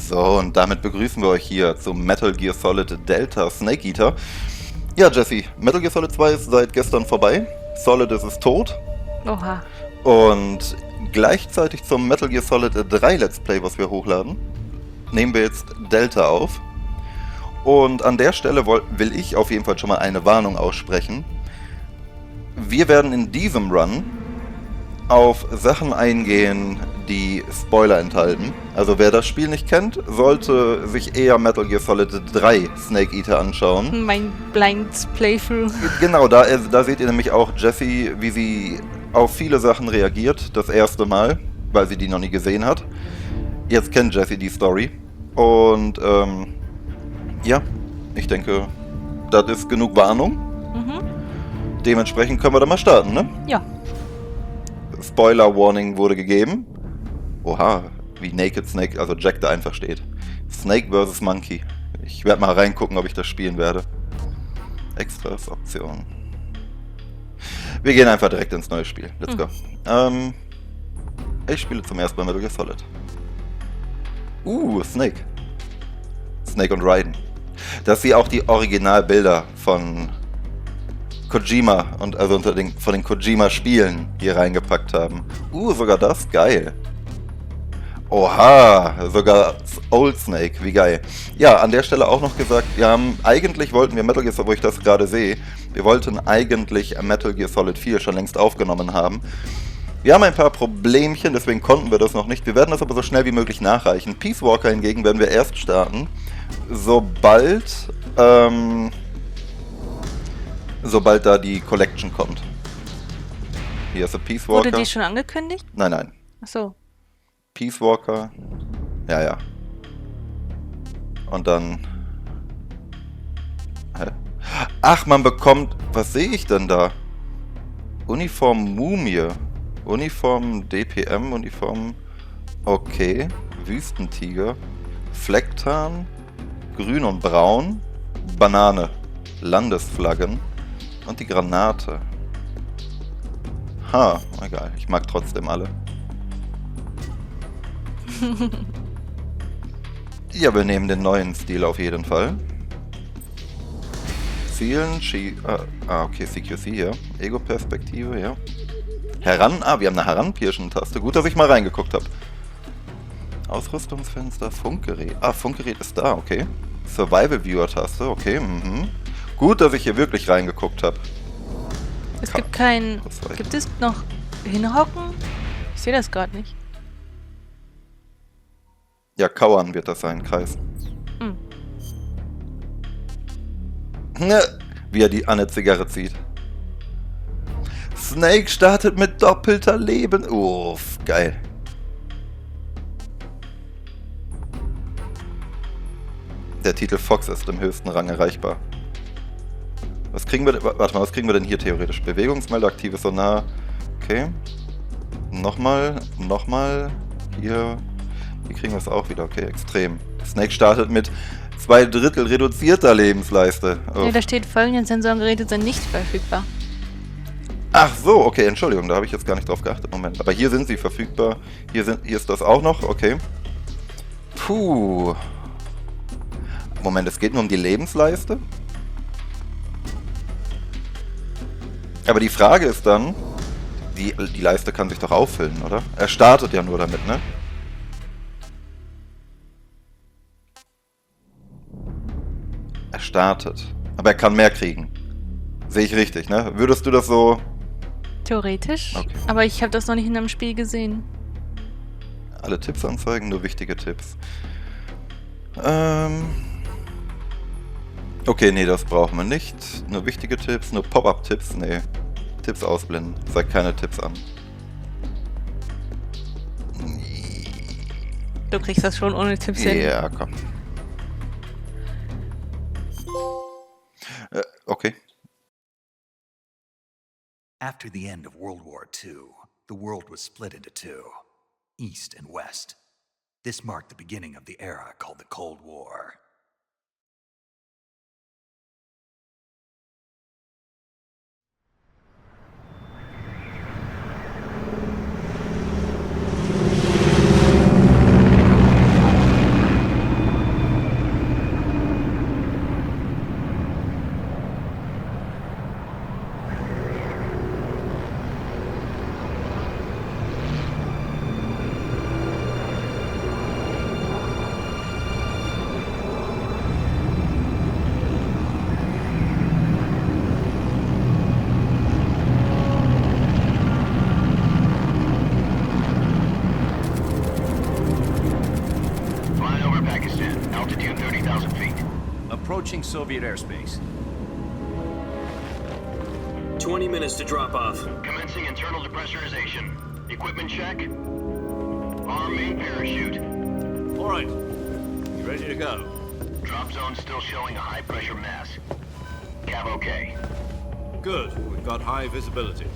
So, und damit begrüßen wir euch hier zum Metal Gear Solid Delta Snake Eater. Ja, Jesse, Metal Gear Solid 2 ist seit gestern vorbei. Solid ist tot. Oha. Und gleichzeitig zum Metal Gear Solid 3 Let's Play, was wir hochladen, nehmen wir jetzt Delta auf. Und an der Stelle will ich auf jeden Fall schon mal eine Warnung aussprechen. Wir werden in diesem Run auf Sachen eingehen, die Spoiler enthalten. Also wer das Spiel nicht kennt, sollte sich eher Metal Gear Solid 3 Snake Eater anschauen. Mein Blind Playthrough. Genau, da seht ihr nämlich auch Jessie, wie sie auf viele Sachen reagiert, das erste Mal, weil sie die noch nie gesehen hat. Jetzt kennt Jessie die Story. Und ja, ich denke, das ist genug Warnung. Dementsprechend können wir da mal starten, ne? Ja. Spoiler Warning wurde gegeben. Oha, wie Naked Snake, also Jack da einfach steht. Snake vs. Monkey. Ich werde mal reingucken, ob ich das spielen werde. Extras, Optionen. Wir gehen einfach direkt ins neue Spiel. Let's go. Ich spiele zum ersten Mal Metal Gear Solid. Snake. Snake und Raiden. Dass sie auch die Originalbilder von Kojima und also von den Kojima-Spielen hier reingepackt haben. Sogar das? Geil. Oha, sogar Old Snake, wie geil. Ja, an der Stelle auch noch gesagt, eigentlich wollten wir Metal Gear Solid, wo ich das gerade sehe, wir wollten eigentlich Metal Gear Solid 4 schon längst aufgenommen haben. Wir haben ein paar Problemchen, deswegen konnten wir das noch nicht. Wir werden das aber so schnell wie möglich nachreichen. Peace Walker hingegen werden wir erst starten, sobald da die Collection kommt. Hier ist der Peace Walker. Wurde die schon angekündigt? Nein. Achso. Peace Walker. Ja. Und dann... Hä? Ach, man bekommt... Was sehe ich denn da? Uniform Mumie. Uniform DPM, Uniform... Okay. Wüstentiger. Flecktarn. Grün und Braun. Banane. Landesflaggen. Und die Granate. Egal. Ich mag trotzdem alle. Ja, wir nehmen den neuen Stil auf jeden Fall. Zielen, okay, CQC, ja. Ego-Perspektive, ja. wir haben eine Heranpirschen-Taste. Gut, dass ich mal reingeguckt habe. Ausrüstungsfenster, Funkgerät. Funkgerät ist da, okay. Survival-Viewer-Taste, okay, Gut, dass ich hier wirklich reingeguckt habe. Es gibt kein... Gibt es noch hinhocken? Ich sehe das gerade nicht. Ja, kauern wird das sein, Kreis. Wie er an der Zigarre zieht. Snake startet mit doppelter Leben. Geil. Der Titel Fox ist im höchsten Rang erreichbar. Was kriegen wir denn hier theoretisch? Bewegungsmelder, aktives Sonar. Okay. Nochmal. Hier kriegen wir es auch wieder. Okay, extrem. Snake startet mit 2/3 reduzierter Lebensleiste. Ja, da steht, folgende Sensorgeräte sind nicht verfügbar. Ach so, okay, Entschuldigung, da habe ich jetzt gar nicht drauf geachtet. Moment, aber hier sind sie verfügbar. Hier ist das auch noch, okay. Puh. Moment, es geht nur um die Lebensleiste? Aber die Frage ist dann, die Leiste kann sich doch auffüllen, oder? Er startet ja nur damit, ne? Er startet. Aber er kann mehr kriegen. Sehe ich richtig, ne? Würdest du das so... Theoretisch. Okay. Aber ich habe das noch nicht in einem Spiel gesehen. Alle Tipps anzeigen, nur wichtige Tipps. Okay, nee, das brauchen wir nicht. Nur wichtige Tipps, nur Pop-Up-Tipps, nee. Tipps ausblenden. Zeig keine Tipps an. Du kriegst das schon ohne Tipps hin. Ja, komm. Okay. After the end of World War II, the world was split into two, East and West. This marked the beginning of the era called the Cold War. Approaching Soviet airspace. 20 minutes to drop off. Commencing internal depressurization. Equipment check. Arm main parachute. All right. You ready to go? Drop zone still showing a high pressure mass. Cav okay. Good. We've got high visibility.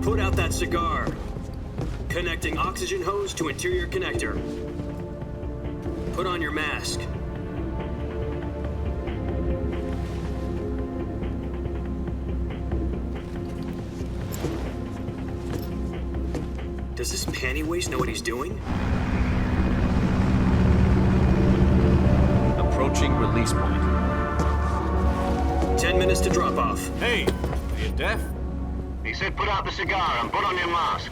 Put out that cigar. Connecting oxygen hose to interior connector. Put on your mask. Does this panty waste know what he's doing? Approaching release point. 10 minutes to drop off. Hey, are you deaf? He said put out the cigar and put on your mask.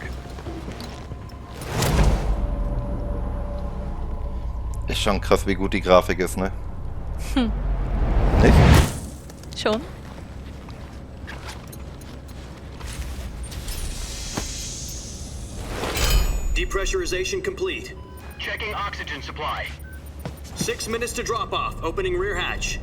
Ist schon krass, wie gut die Grafik ist, ne? Nicht? Schon? Depressurization complete. Checking oxygen supply. 6 minutes to drop off. Opening rear hatch.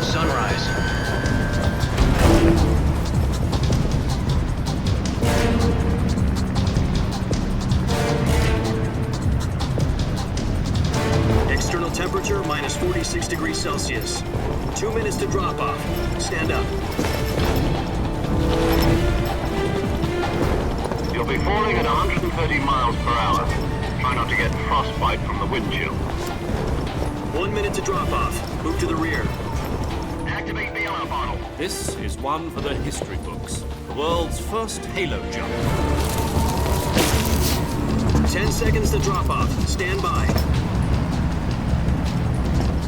Sunrise. External temperature minus 46 degrees Celsius. 2 minutes to drop off. Stand up. You'll be falling at 130 miles per hour. Try not to get frostbite from the wind chill. 1 minute to drop off. Move to the rear. Activate the yellow bottle. This is one for the history books. The world's first halo jump. 10 seconds to drop off. Stand by.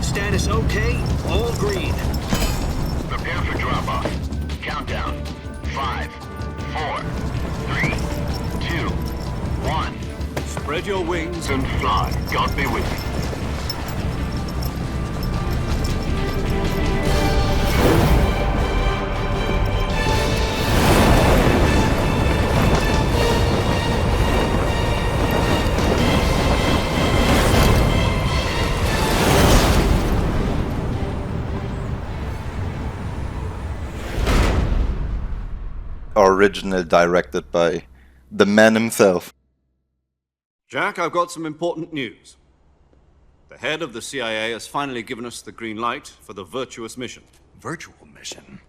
Status okay. All green. Prepare for drop off. Countdown. 5, 4, 3, 2, 1. Spread your wings And fly. God be with you. Original directed by the man himself. Jack, I've got some important news. The head of the CIA has finally given us the green light for the Virtuous mission. Virtual mission?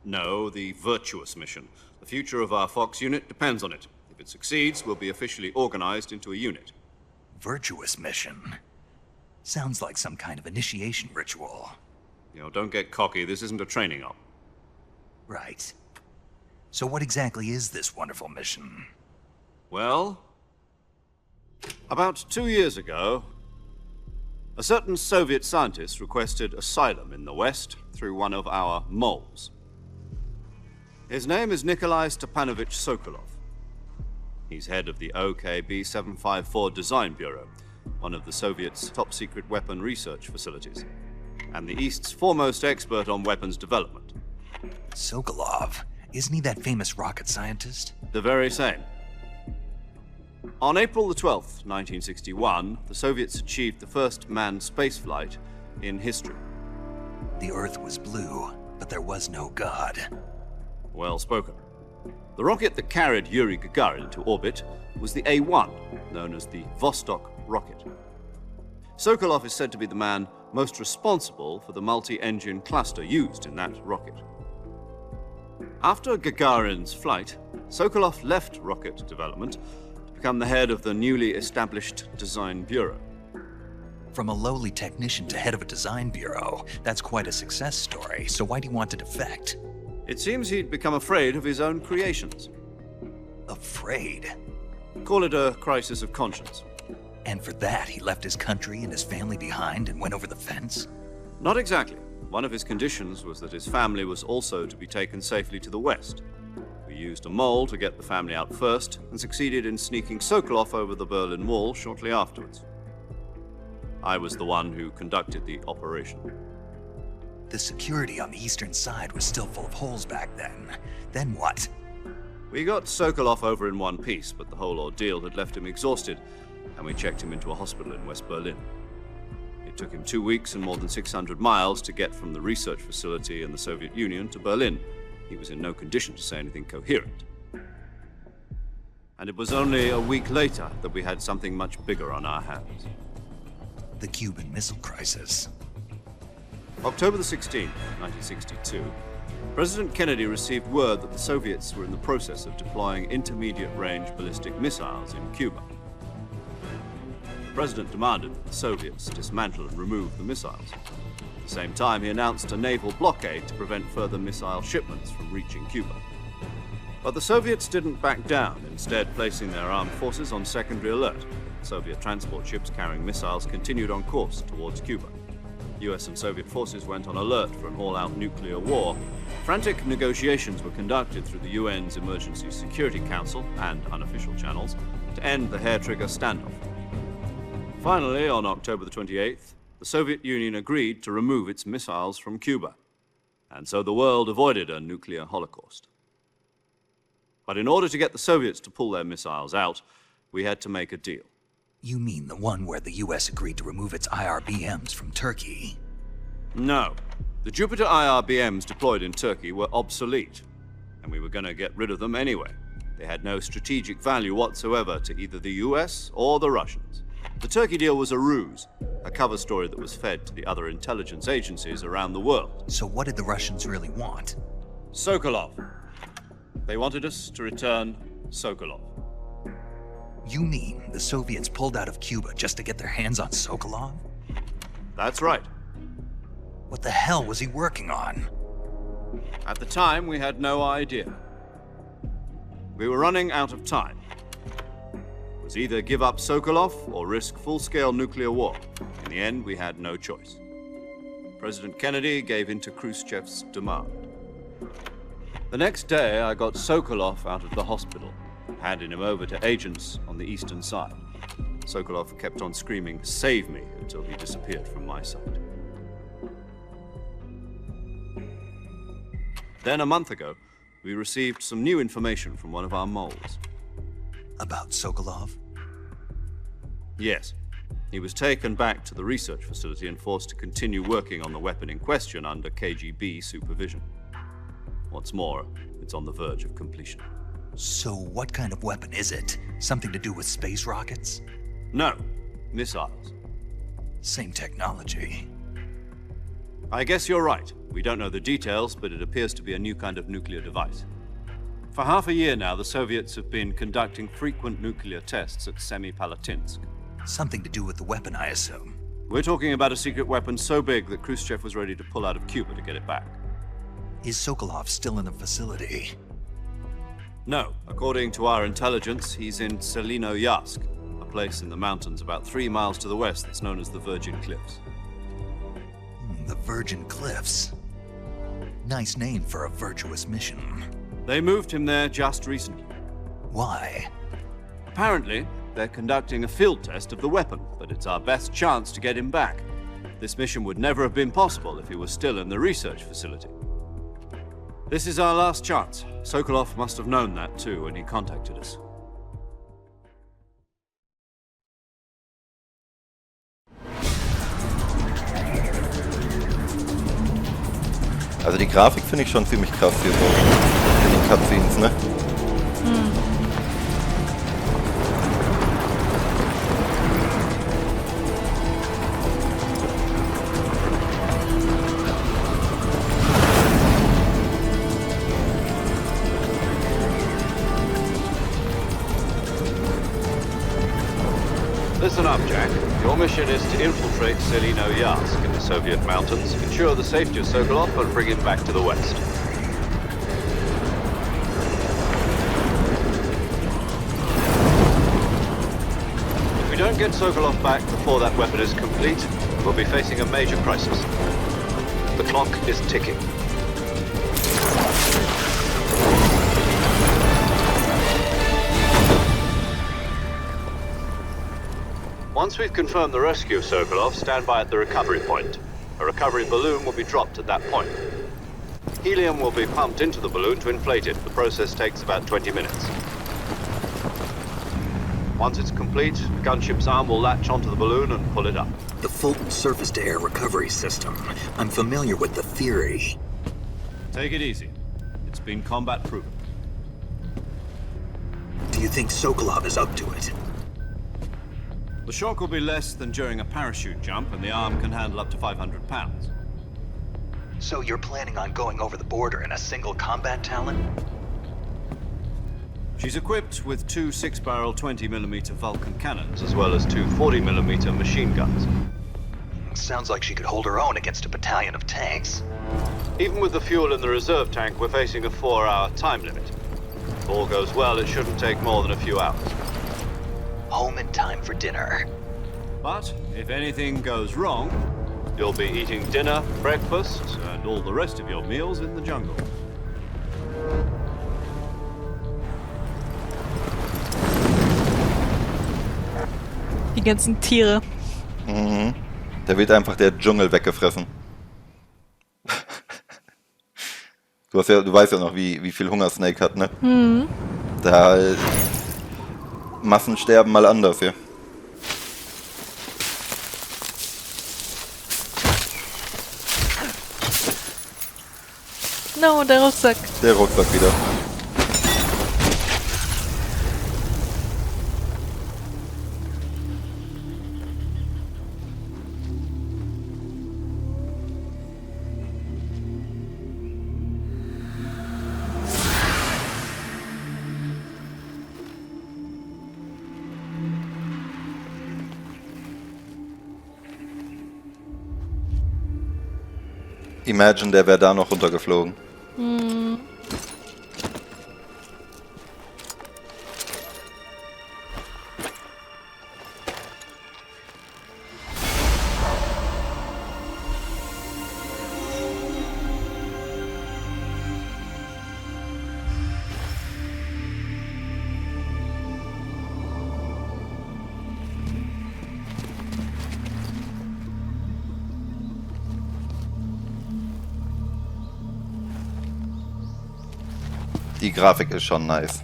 No, the Virtuous mission. The future of our Fox unit depends on it. If it succeeds, we'll be officially organized into a unit. Virtuous mission? Sounds like some kind of initiation ritual. You know, don't get cocky. This isn't a training op. Right. So what exactly is this wonderful mission? Well, about 2 years ago, a certain Soviet scientist requested asylum in the West through one of our moles. His name is Nikolai Stepanovich Sokolov. He's head of the OKB 754 Design Bureau, one of the Soviets' top-secret weapon research facilities, and the East's foremost expert on weapons development. Sokolov? Isn't he that famous rocket scientist? The very same. On April the 12th, 1961, the Soviets achieved the first manned spaceflight in history. The Earth was blue, but there was no God. Well spoken. The rocket that carried Yuri Gagarin to orbit was the A-1, known as the Vostok rocket. Sokolov is said to be the man most responsible for the multi-engine cluster used in that rocket. After Gagarin's flight, Sokolov left rocket development to become the head of the newly established Design Bureau. From a lowly technician to head of a design bureau, that's quite a success story, so why do you want to defect? It seems he'd become afraid of his own creations. Afraid? Call it a crisis of conscience. And for that, he left his country and his family behind and went over the fence? Not exactly. One of his conditions was that his family was also to be taken safely to the West. For used a mole to get the family out first and succeeded in sneaking Sokolov over the Berlin Wall shortly afterwards. I was the one who conducted the operation. The security on the eastern side was still full of holes back then. Then what? We got Sokolov over in one piece, but the whole ordeal had left him exhausted, and we checked him into a hospital in West Berlin. It took him 2 weeks and more than 600 miles to get from the research facility in the Soviet Union to Berlin. He was in no condition to say anything coherent. And it was only a week later that we had something much bigger on our hands. The Cuban Missile Crisis. October the 16th, 1962, President Kennedy received word that the Soviets were in the process of deploying intermediate-range ballistic missiles in Cuba. The President demanded that the Soviets dismantle and remove the missiles. At the same time, he announced a naval blockade to prevent further missile shipments from reaching Cuba. But the Soviets didn't back down, instead placing their armed forces on secondary alert. Soviet transport ships carrying missiles continued on course towards Cuba. US and Soviet forces went on alert for an all-out nuclear war. Frantic negotiations were conducted through the UN's Emergency Security Council and unofficial channels to end the hair-trigger standoff. Finally, on October the 28th, the Soviet Union agreed to remove its missiles from Cuba, and so the world avoided a nuclear holocaust. But in order to get the Soviets to pull their missiles out, we had to make a deal. You mean the one where the US agreed to remove its IRBMs from Turkey? No. The Jupiter IRBMs deployed in Turkey were obsolete, and we were going to get rid of them anyway. They had no strategic value whatsoever to either the US or the Russians. The Turkey deal was a ruse, a cover story that was fed to the other intelligence agencies around the world. So what did the Russians really want? Sokolov. They wanted us to return Sokolov. You mean the Soviets pulled out of Cuba just to get their hands on Sokolov? That's right. What the hell was he working on? At the time, we had no idea. We were running out of time. It was either give up Sokolov or risk full-scale nuclear war. In the end, we had no choice. President Kennedy gave in to Khrushchev's demand. The next day, I got Sokolov out of the hospital, handing him over to agents on the eastern side. Sokolov kept on screaming, "Save me," until he disappeared from my sight. Then, a month ago, we received some new information from one of our moles. About Sokolov? Yes. He was taken back to the research facility and forced to continue working on the weapon in question under KGB supervision. What's more, it's on the verge of completion. So what kind of weapon is it? Something to do with space rockets? No, missiles. Same technology. I guess you're right. We don't know the details, but it appears to be a new kind of nuclear device. For half a year now, the Soviets have been conducting frequent nuclear tests at Semipalatinsk. Something to do with the weapon, I assume. We're talking about a secret weapon so big that Khrushchev was ready to pull out of Cuba to get it back. Is Sokolov still in the facility? No. According to our intelligence, he's in Selino-Yarsk, a place in the mountains about 3 miles to the west that's known as the Virgin Cliffs. The Virgin Cliffs. Nice name for a virtuous mission. They moved him there just recently. Why? Apparently, they're conducting a field test of the weapon, but it's our best chance to get him back. This mission would never have been possible if he was still in the research facility. This is our last chance. Sokolov must have known that too when he contacted us. Also die Grafik finde ich schon ziemlich krass hier so in den Cutscenes, ne? Listen up, Jack. Your mission is to infiltrate Selino-Yarsk in the Soviet mountains, ensure the safety of Sokolov, and bring him back to the West. If we don't get Sokolov back before that weapon is complete, we'll be facing a major crisis. The clock is ticking. Once we've confirmed the rescue of Sokolov, stand by at the recovery point. A recovery balloon will be dropped at that point. Helium will be pumped into the balloon to inflate it. The process takes about 20 minutes. Once it's complete, the gunship's arm will latch onto the balloon and pull it up. The Fulton surface-to-air recovery system. I'm familiar with the theory. Take it easy. It's been combat-proven. Do you think Sokolov is up to it? The shock will be less than during a parachute jump, and the arm can handle up to 500 pounds. So you're planning on going over the border in a single combat Talon? She's equipped with two 6-barrel 20mm Vulcan cannons, as well as two 40mm machine guns. Sounds like she could hold her own against a battalion of tanks. Even with the fuel in the reserve tank, we're facing a 4-hour time limit. If all goes well, it shouldn't take more than a few hours. Home in time for dinner. But if anything goes wrong, you'll be eating dinner, breakfast, and all the rest of your meals in the jungle. Die ganzen Tiere. Mhm. Da wird einfach der Dschungel weggefressen. Du weißt ja noch, wie viel Hunger Snake hat, ne? Mhm. Da Massensterben mal anders, ja. No, der Rucksack. Der Rucksack wieder. Imagine, der wäre da noch runtergeflogen. Hm. Die Grafik ist schon nice.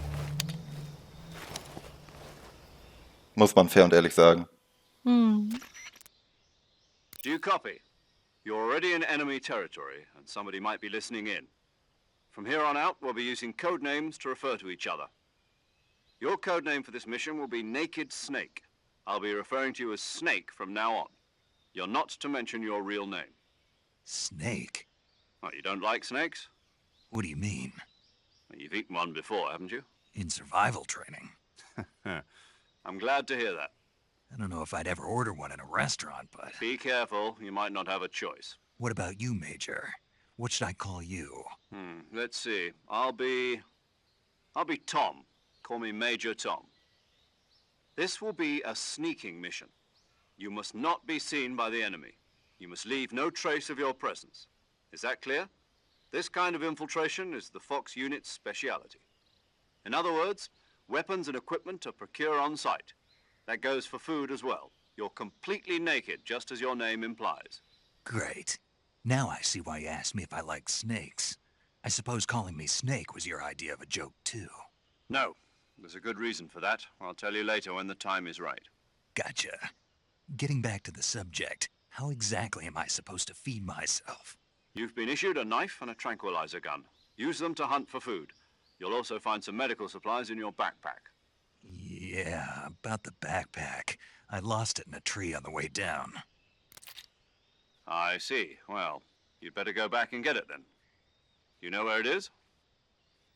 Muss man fair und ehrlich sagen. Hm. Do you copy? You're already in enemy territory, and somebody might be listening in. From here on out, we'll be using code names to refer to each other. Your code name for this mission will be Naked Snake. I'll be referring to you as Snake from now on. You're not to mention your real name. Snake? What, you don't like snakes? What do you mean? You've eaten one before, haven't you? In survival training. I'm glad to hear that. I don't know if I'd ever order one in a restaurant, but... Be careful, you might not have a choice. What about you, Major? What should I call you? Let's see. I'll be Tom. Call me Major Tom. This will be a sneaking mission. You must not be seen by the enemy. You must leave no trace of your presence. Is that clear? This kind of infiltration is the Fox unit's speciality. In other words, weapons and equipment are procured on site. That goes for food as well. You're completely naked, just as your name implies. Great. Now I see why you asked me if I like snakes. I suppose calling me Snake was your idea of a joke, too. No, there's a good reason for that. I'll tell you later when the time is right. Gotcha. Getting back to the subject, how exactly am I supposed to feed myself? You've been issued a knife and a tranquilizer gun. Use them to hunt for food. You'll also find some medical supplies in your backpack. Yeah, about the backpack. I lost it in a tree on the way down. I see. Well, you'd better go back and get it then. You know where it is?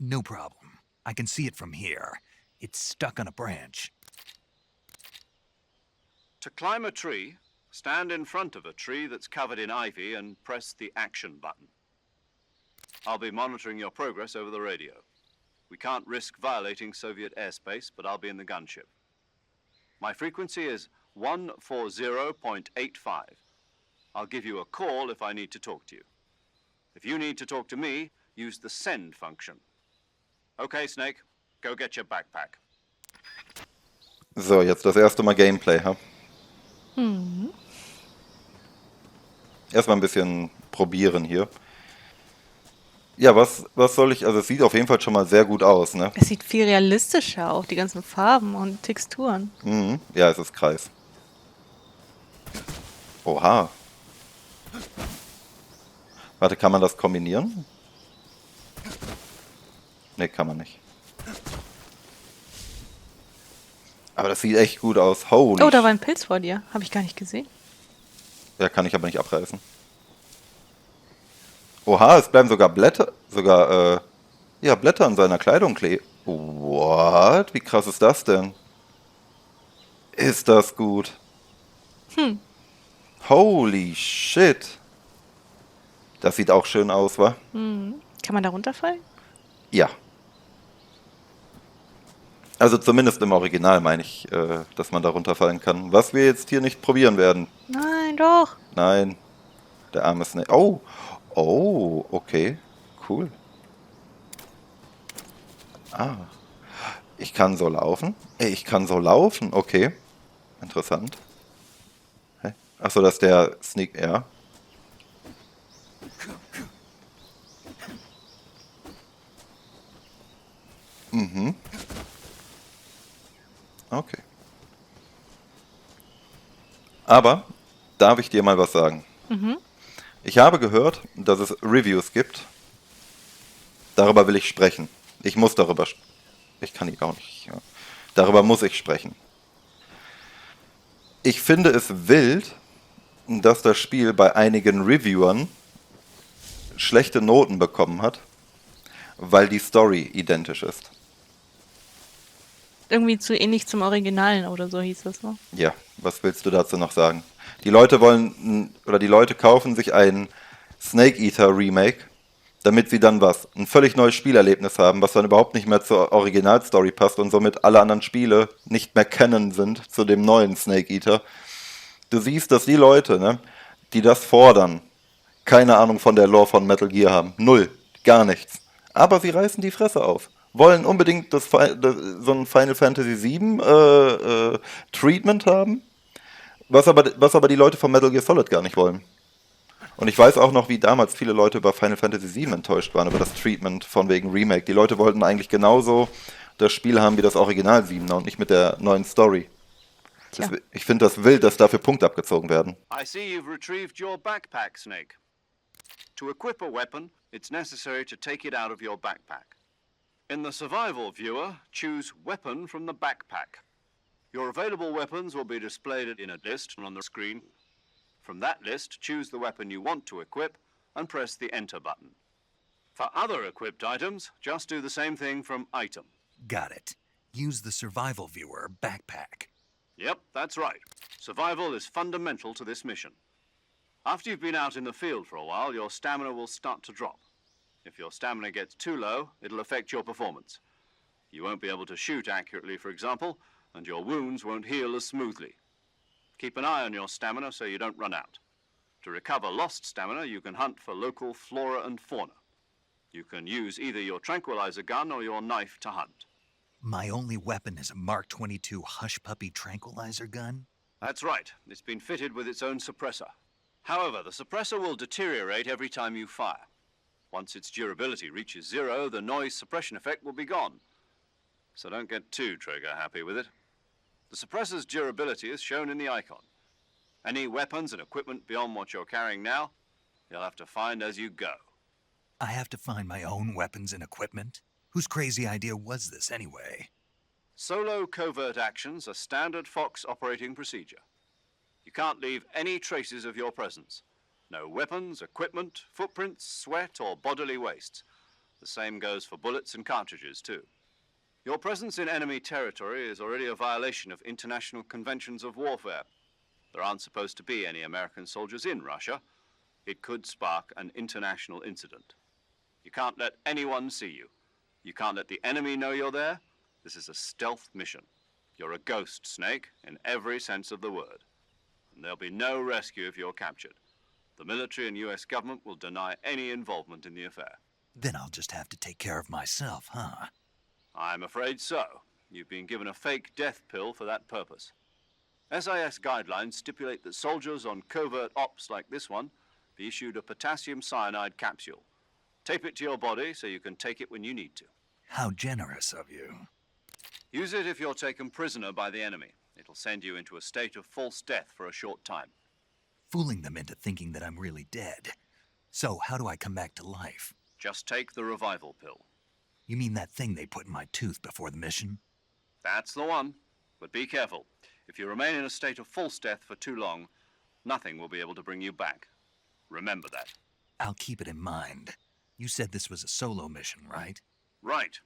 No problem. I can see it from here. It's stuck on a branch. To climb a tree, stand in front of a tree that's covered in ivy and press the action button. I'll be monitoring your progress over the radio. We can't risk violating Soviet airspace, but I'll be in the gunship. My frequency is 140.85. I'll give you a call if I need to talk to you. If you need to talk to me, use the send function. Okay, Snake, go get your backpack. So, jetzt das erste Mal Gameplay, ha? Erstmal ein bisschen probieren hier. Ja, was soll ich... Also es sieht auf jeden Fall schon mal sehr gut aus, ne? Es sieht viel realistischer auch, die ganzen Farben und Texturen. Mhm. Ja, es ist Kreis. Oha. Warte, kann man das kombinieren? Ne, kann man nicht. Aber das sieht echt gut aus. Holy Oh, da war ein Pilz vor dir. Habe ich gar nicht gesehen. Ja, kann ich aber nicht abreißen. Oha, es bleiben sogar Blätter, ja, Blätter an seiner Kleidung kleben. What? Wie krass ist das denn? Ist das gut? Holy shit. Das sieht auch schön aus, wa? Kann man da runterfallen? Ja. Also zumindest im Original meine ich, dass man da runterfallen kann. Was wir jetzt hier nicht probieren werden. Nein, doch. Nein. Der arme Snake. Oh. Oh, okay. Cool. Ah. Ich kann so laufen? Ich kann so laufen. Okay. Interessant. Hä? Achso, das ist der Sneak. Ja. Mhm. Okay. Aber darf ich dir mal was sagen? Ich habe gehört, dass es Reviews gibt. Darüber will ich sprechen. Ich muss darüber Ich kann die auch nicht. Ja. Darüber muss ich sprechen. Ich finde es wild, dass das Spiel bei einigen Reviewern schlechte Noten bekommen hat, weil die Story identisch ist. Irgendwie zu ähnlich zum Originalen oder so hieß das, ne? Ja, was willst du dazu noch sagen? Die Leute die Leute kaufen sich ein Snake Eater Remake, damit sie dann was? Ein völlig neues Spielerlebnis haben, was dann überhaupt nicht mehr zur Originalstory passt und somit alle anderen Spiele nicht mehr kennen sind zu dem neuen Snake Eater. Du siehst, dass die Leute, ne, die das fordern, keine Ahnung von der Lore von Metal Gear haben. Null. Gar nichts. Aber sie reißen die Fresse auf. Wollen unbedingt so ein Final Fantasy VII Treatment haben, was aber die Leute von Metal Gear Solid gar nicht wollen. Und ich weiß auch noch, wie damals viele Leute über Final Fantasy VII enttäuscht waren, über das Treatment von wegen Remake. Die Leute wollten eigentlich genauso das Spiel haben wie das Original 7er und nicht mit der neuen Story. Tja. Ich finde das wild, dass dafür Punkte abgezogen werden. I see you've retrieved your backpack, Snake. To equip a weapon, it's necessary to take it out of your backpack. In the survival viewer, choose Weapon from the backpack. Your available weapons will be displayed in a list on the screen. From that list, choose the weapon you want to equip and press the Enter button. For other equipped items, just do the same thing from Item. Got it. Use the survival viewer backpack. Yep, that's right. Survival is fundamental to this mission. After you've been out in the field for a while, your stamina will start to drop. If your stamina gets too low, it'll affect your performance. You won't be able to shoot accurately, for example, and your wounds won't heal as smoothly. Keep an eye on your stamina so you don't run out. To recover lost stamina, you can hunt for local flora and fauna. You can use either your tranquilizer gun or your knife to hunt. My only weapon is a Mark 22 Hush Puppy tranquilizer gun? That's right. It's been fitted with its own suppressor. However, the suppressor will deteriorate every time you fire. Once its durability reaches 0, the noise suppression effect will be gone. So don't get too trigger happy with it. The suppressor's durability is shown in the icon. Any weapons and equipment beyond what you're carrying now, you'll have to find as you go. I have to find my own weapons and equipment? Whose crazy idea was this anyway? Solo covert actions are standard Fox operating procedure. You can't leave any traces of your presence. No weapons, equipment, footprints, sweat, or bodily wastes. The same goes for bullets and cartridges, too. Your presence in enemy territory is already a violation of international conventions of warfare. There aren't supposed to be any American soldiers in Russia. It could spark an international incident. You can't let anyone see you. You can't let the enemy know you're there. This is a stealth mission. You're a ghost, Snake, in every sense of the word. And there'll be no rescue if you're captured. The military and US government will deny any involvement in the affair. Then I'll just have to take care of myself, huh? I'm afraid so. You've been given a fake death pill for that purpose. SIS guidelines stipulate that soldiers on covert ops like this one be issued a potassium cyanide capsule. Tape it to your body so you can take it when you need to. How generous of you. Use it if you're taken prisoner by the enemy. It'll send you into a state of false death for a short time. Fooling them into thinking that I'm really dead. So, how do I come back to life? Just take the revival pill. You mean that thing they put in my tooth before the mission? That's the one. But be careful. If you remain in a state of false death for too long, nothing will be able to bring you back. Remember that. I'll keep it in mind. You said this was a solo mission, right? Right.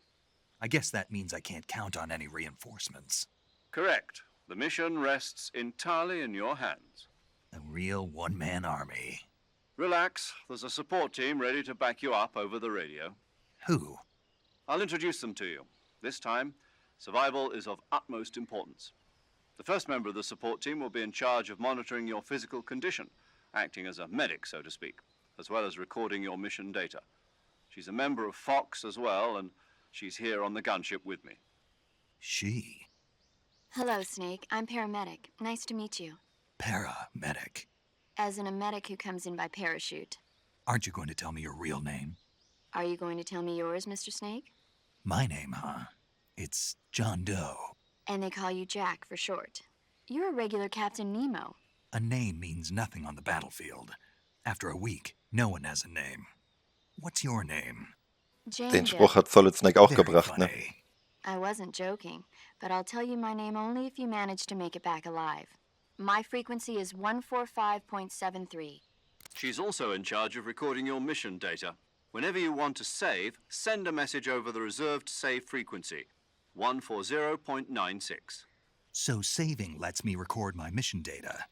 I guess that means I can't count on any reinforcements. Correct. The mission rests entirely in your hands. A real one-man army. Relax. There's a support team ready to back you up over the radio. Who? I'll introduce them to you. This time, survival is of utmost importance. The first member of the support team will be in charge of monitoring your physical condition, acting as a medic, so to speak, as well as recording your mission data. She's a member of Fox as well, and she's here on the gunship with me. She? Hello, Snake. I'm paramedic. Nice to meet you. Paramedic. As in a medic who comes in by parachute. Aren't you going to tell me your real name? Are you going to tell me yours, Mr. Snake? My name, huh? It's John Doe. And they call you Jack for short. You're a regular Captain Nemo. A name means nothing on the battlefield. After a week, no one has a name. What's your name? Jane Den Doe. Spruch hat Solid Snake auch Very gebracht, ne? funny. I wasn't joking, but I'll tell you my name only if you manage to make it back alive. My frequency is 145.73. She's also in charge of recording your mission data. Whenever you want to save, send a message over the reserved save frequency, 140.96. So saving lets me record my mission data.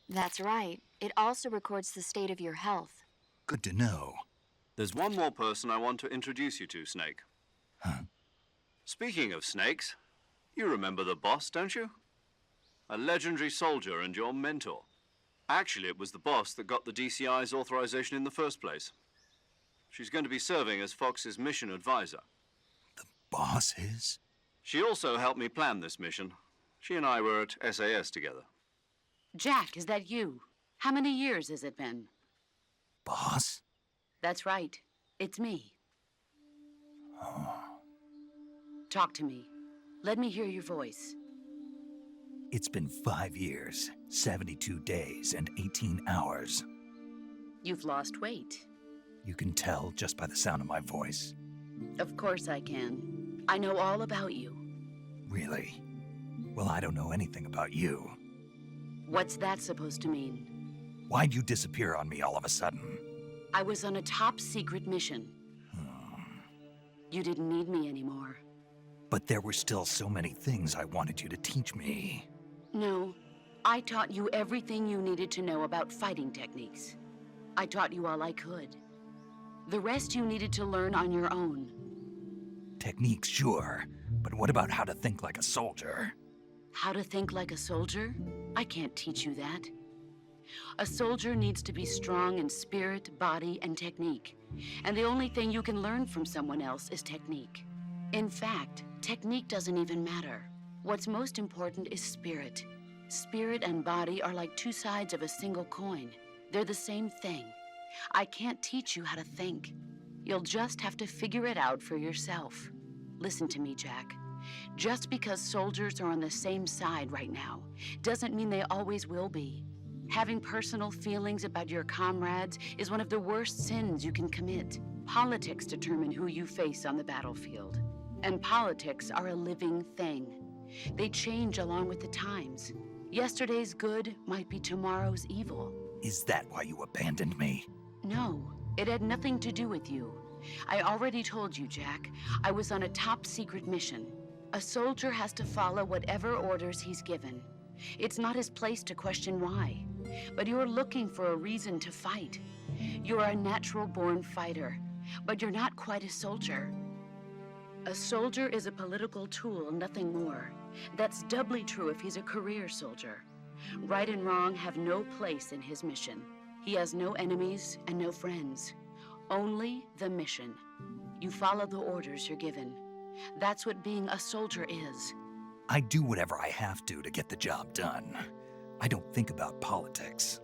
That's right. It also records the state of your health. Good to know. There's one more person I want to introduce you to, Snake. Huh? Speaking of snakes, you remember the boss, don't you? A legendary soldier and your mentor. Actually, it was the boss that got the DCI's authorization in the first place. She's going to be serving as Fox's mission advisor. The boss is? She also helped me plan this mission. She and I were at SAS together. Jack, is that you? How many years has it been? Boss? That's right. It's me. Oh. Talk to me. Let me hear your voice. It's been 5 years, 72 days, and 18 hours. You've lost weight. You can tell just by the sound of my voice. Of course I can. I know all about you. Really? Well, I don't know anything about you. What's that supposed to mean? Why'd you disappear on me all of a sudden? I was on a top-secret mission. You didn't need me anymore. But there were still so many things I wanted you to teach me. No, I taught you everything you needed to know about fighting techniques. I taught you all I could. The rest you needed to learn on your own. Techniques, sure. But what about how to think like a soldier? How to think like a soldier? I can't teach you that. A soldier needs to be strong in spirit, body, and technique. And the only thing you can learn from someone else is technique. In fact, technique doesn't even matter. What's most important is spirit. Spirit and body are like two sides of a single coin. They're the same thing. I can't teach you how to think. You'll just have to figure it out for yourself. Listen to me, Jack. Just because soldiers are on the same side right now doesn't mean they always will be. Having personal feelings about your comrades is one of the worst sins you can commit. Politics determine who you face on the battlefield. And politics are a living thing. They change along with the times. Yesterday's good might be tomorrow's evil. Is that why you abandoned me? No, it had nothing to do with you. I already told you, Jack. I was on a top-secret mission. A soldier has to follow whatever orders he's given. It's not his place to question why. But you're looking for a reason to fight. You're a natural-born fighter, but you're not quite a soldier. A soldier is a political tool, nothing more. That's doubly true if he's a career soldier. Right and wrong have no place in his mission. He has no enemies and no friends. Only the mission. You follow the orders you're given. That's what being a soldier is. I do whatever I have to get the job done. I don't think about politics.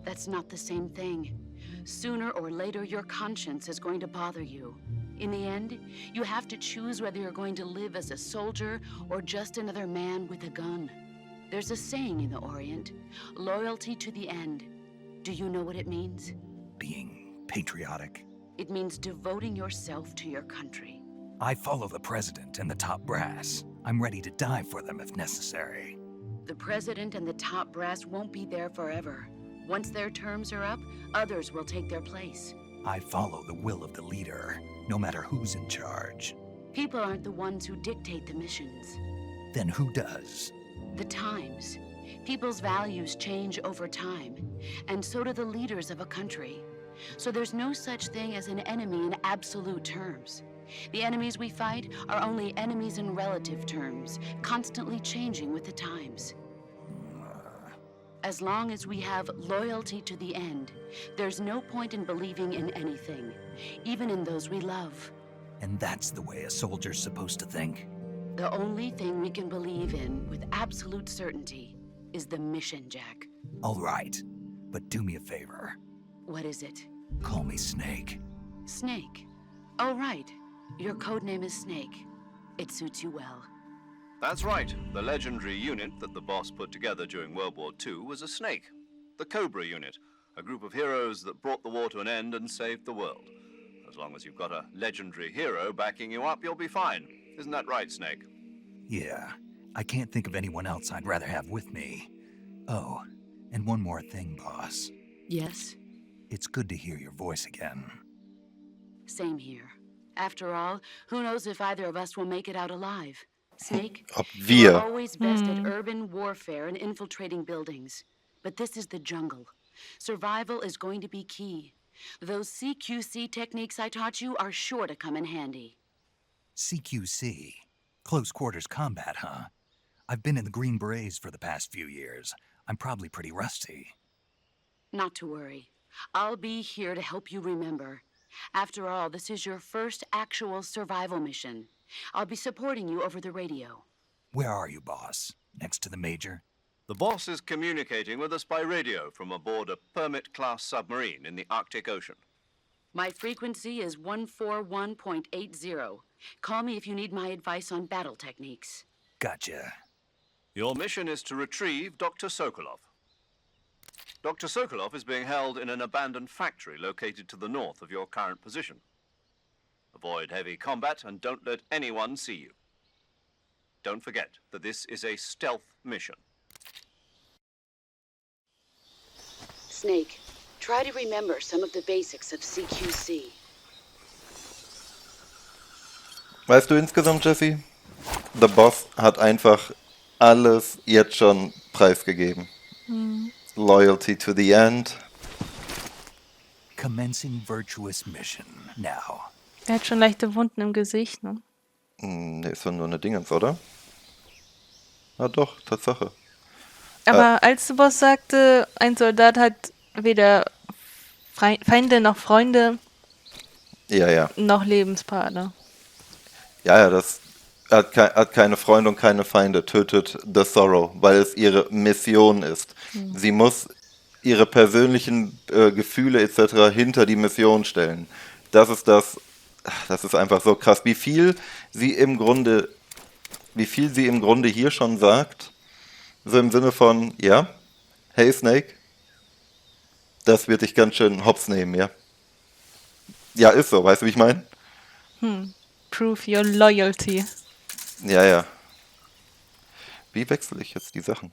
That's not the same thing. Sooner or later, your conscience is going to bother you. In the end, you have to choose whether you're going to live as a soldier or just another man with a gun. There's a saying in the Orient, loyalty to the end. Do you know what it means? Being patriotic. It means devoting yourself to your country. I follow the president and the top brass. I'm ready to die for them if necessary. The president and the top brass won't be there forever. Once their terms are up, others will take their place. I follow the will of the leader, no matter who's in charge. People aren't the ones who dictate the missions. Then who does? The times. People's values change over time, and so do the leaders of a country. So there's no such thing as an enemy in absolute terms. The enemies we fight are only enemies in relative terms, constantly changing with the times. As long as we have loyalty to the end, there's no point in believing in anything, even in those we love. And that's the way a soldier's supposed to think? The only thing we can believe in with absolute certainty is the mission, Jack. All right, but do me a favor. What is it? Call me Snake. Snake. Oh, right. Your codename is Snake. It suits you well. That's right. The legendary unit that the boss put together during World War II was a snake. The Cobra unit, a group of heroes that brought the war to an end and saved the world. As long as you've got a legendary hero backing you up, you'll be fine. Isn't that right, Snake? Yeah, I can't think of anyone else I'd rather have with me. Oh, and one more thing, boss. Yes? It's good to hear your voice again. Same here. After all, who knows if either of us will make it out alive? Snake, Ob you're wir. always best at urban warfare and infiltrating buildings. But this is the jungle. Survival is going to be key. Those CQC techniques I taught you are sure to come in handy. CQC? Close quarters combat, huh? I've been in the Green Berets for the past few years. I'm probably pretty rusty. Not to worry. I'll be here to help you remember. After all, this is your first actual survival mission. I'll be supporting you over the radio. Where are you, boss? Next to the Major? The boss is communicating with us by radio from aboard a Permit-class submarine in the Arctic Ocean. My frequency is 141.80. Call me if you need my advice on battle techniques. Gotcha. Your mission is to retrieve Dr. Sokolov. Dr. Sokolov is being held in an abandoned factory located to the north of your current position. Avoid heavy combat and don't let anyone see you. Don't forget that this is a stealth mission. Snake, try to remember some of the basics of CQC. Weißt du insgesamt, Jesse? The Boss hat einfach alles jetzt schon preisgegeben. Loyalty to the end. Commencing Virtuose mission now. Er hat schon leichte Wunden im Gesicht, ne? Ne, ist doch nur eine Dingens, oder? Ah doch, Tatsache. Aber als der Boss sagte, ein Soldat hat weder Feinde noch Freunde Ja. noch Lebenspartner. Ja, das hat keine Freunde und keine Feinde, tötet The Sorrow, weil es ihre Mission ist. Sie muss ihre persönlichen Gefühle etc. hinter die Mission stellen. Das ist einfach so krass, wie viel sie im Grunde hier schon sagt, so im Sinne von, ja, hey Snake, das wird dich ganz schön hops nehmen, ja. Ja, ist so, weißt du, wie ich meine? Prove your loyalty. Ja. Wie wechsle ich jetzt die Sachen?